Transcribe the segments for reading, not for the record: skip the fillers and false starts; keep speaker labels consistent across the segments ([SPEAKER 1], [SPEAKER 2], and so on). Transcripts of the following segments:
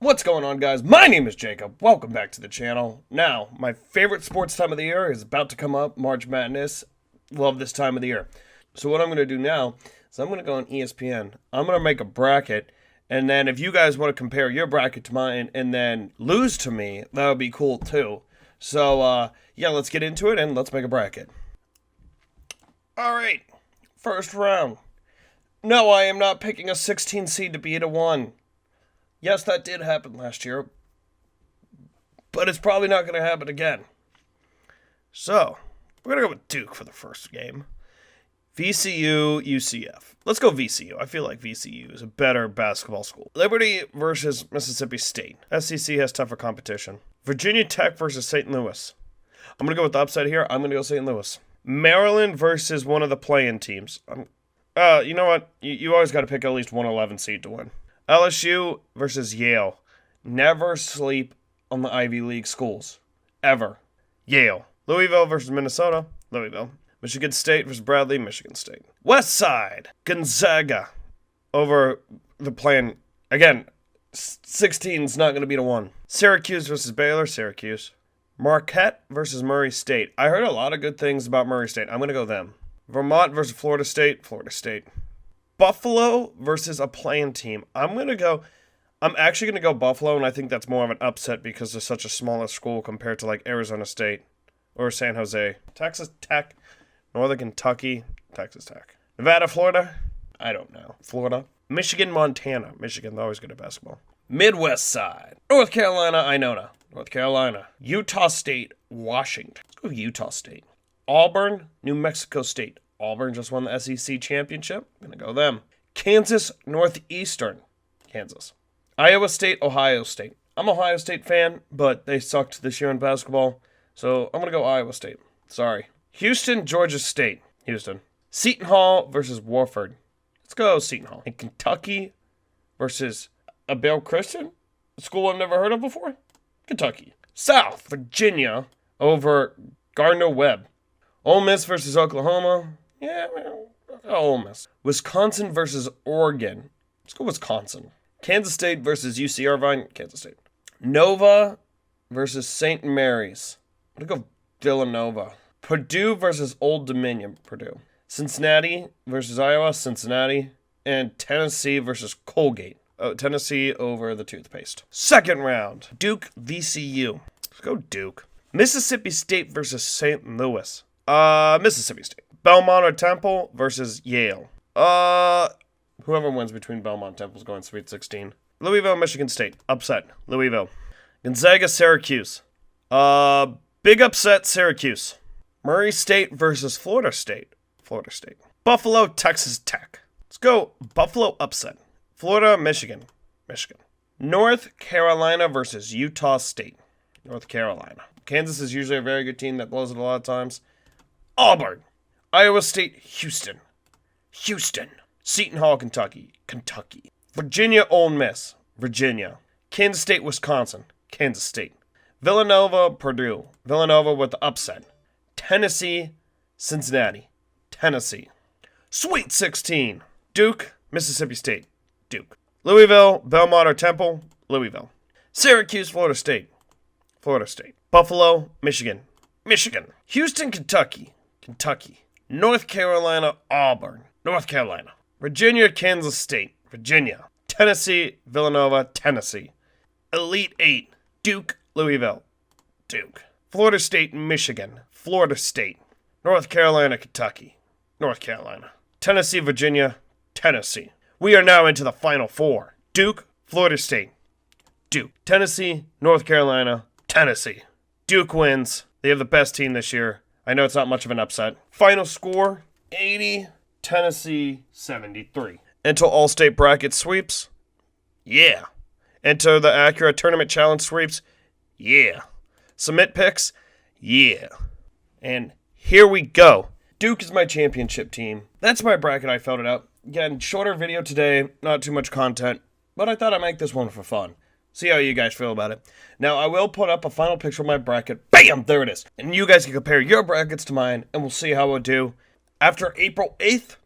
[SPEAKER 1] What's going on, guys? My name is Jacob. Welcome back to the channel. Now, my favorite sports time of the year is about to come up, March Madness. Love this time of the year. So what I'm going to do now is I'm going to go on ESPN. I'm going to make a bracket, and then if you guys want to compare your bracket to mine and then lose to me, that would be cool too. So, yeah, let's get into it and let's make a bracket. All right, first round. No, I am not picking a 16 seed to beat a 1. Yes, that did happen last year, but it's probably not going to happen again. So, we're going to go with Duke for the first game. VCU, UCF. Let's go VCU. I feel like VCU is a better basketball school. Liberty versus Mississippi State. SEC has tougher competition. Virginia Tech versus St. Louis. I'm going to go with the upside here. I'm going to go St. Louis. Maryland versus one of the play-in teams. You know what? You always got to pick at least one 11 seed to win. LSU versus Yale. Never sleep on the Ivy League schools. Ever. Yale. Louisville versus Minnesota. Louisville. Michigan State versus Bradley. Michigan State. West Side. Gonzaga. Over the plan. Again, 16 is not going to beat a 1. Syracuse versus Baylor. Syracuse. Marquette versus Murray State. I heard a lot of good things about Murray State. I'm going to go them. Vermont versus Florida State. Florida State. Buffalo versus a play-in team. I'm actually going to go Buffalo, and I think that's more of an upset because they're such a smaller school compared to like Arizona State or San Jose. Texas Tech, Northern Kentucky, Texas Tech. Nevada, Florida, I don't know. Florida. Michigan, Montana. Michigan's always good at basketball. Midwest side. North Carolina, Iona. North Carolina. Utah State, Washington. Let's go Utah State. Auburn, New Mexico State. Auburn just won the SEC championship. I'm going to go them. Kansas Northeastern. Kansas. Iowa State, Ohio State. I'm an Ohio State fan, but they sucked this year in basketball. So I'm going to go Iowa State. Sorry. Houston, Georgia State. Houston. Seton Hall versus Wofford. Let's go Seton Hall. And Kentucky versus Abel Christian. A school I've never heard of before. Kentucky. South Virginia over Gardner-Webb. Ole Miss versus Oklahoma. Yeah, Ole Miss. Wisconsin versus Oregon. Let's go Wisconsin. Kansas State versus UC Irvine. Kansas State. Nova versus St. Mary's. I'm going to go Villanova. Purdue versus Old Dominion. Purdue. Cincinnati versus Iowa. Cincinnati. And Tennessee versus Colgate. Tennessee over the toothpaste. Second round. Duke VCU. Let's go Duke. Mississippi State versus St. Louis. Mississippi State. Belmont or Temple versus Yale. Whoever wins between Belmont and Temple's going Sweet 16. Louisville, Michigan State. Upset. Louisville. Gonzaga, Syracuse. Big upset, Syracuse. Murray State versus Florida State. Florida State. Buffalo, Texas Tech. Let's go Buffalo upset. Florida, Michigan. Michigan. North Carolina versus Utah State. North Carolina. Kansas is usually a very good team that blows it a lot of times. Auburn. Iowa State, Houston. Houston. Seton Hall, Kentucky. Kentucky. Virginia, Ole Miss. Virginia. Kansas State, Wisconsin. Kansas State. Villanova, Purdue. Villanova with the upset. Tennessee, Cincinnati. Tennessee. Sweet 16. Duke, Mississippi State. Duke. Louisville, Belmont or Temple. Louisville. Syracuse, Florida State. Florida State. Buffalo, Michigan. Michigan. Houston, Kentucky. Kentucky. North Carolina, Auburn. North Carolina. Virginia, Kansas State. Virginia. Tennessee, Villanova, Tennessee. Elite 8. Duke, Louisville. Duke. Florida State, Michigan. Florida State. North Carolina, Kentucky. North Carolina. Tennessee, Virginia. Tennessee. We are now into the Final Four. Duke, Florida State. Duke. Tennessee, North Carolina, Tennessee. Duke wins. They have the best team this year. I know it's not much of an upset. Final score, 80, Tennessee, 73. Enter All-State Bracket sweeps? Yeah. Enter the Acura Tournament Challenge sweeps? Yeah. Submit picks? Yeah. And here we go. Duke is my championship team. That's my bracket. I filled it out. Again, shorter video today, not too much content, but I thought I'd make this one for fun. See how you guys feel about it. Now, I will put up a final picture of my bracket. Bam! There it is. And you guys can compare your brackets to mine, and we'll see how I do. After April 8th,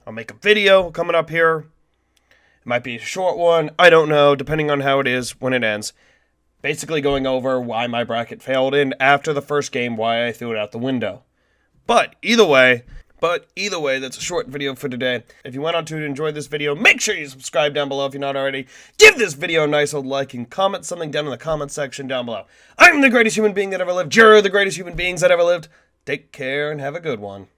[SPEAKER 1] I'll make a video coming up here. It might be a short one. I don't know, depending on how it is when it ends. Basically going over why my bracket failed and after the first game, why I threw it out the window. But either way, that's a short video for today. If you went on to enjoy this video, make sure you subscribe down below if you're not already. Give this video a nice old like and comment something down in the comment section down below. I'm the greatest human being that ever lived. You're the greatest human beings that ever lived. Take care and have a good one.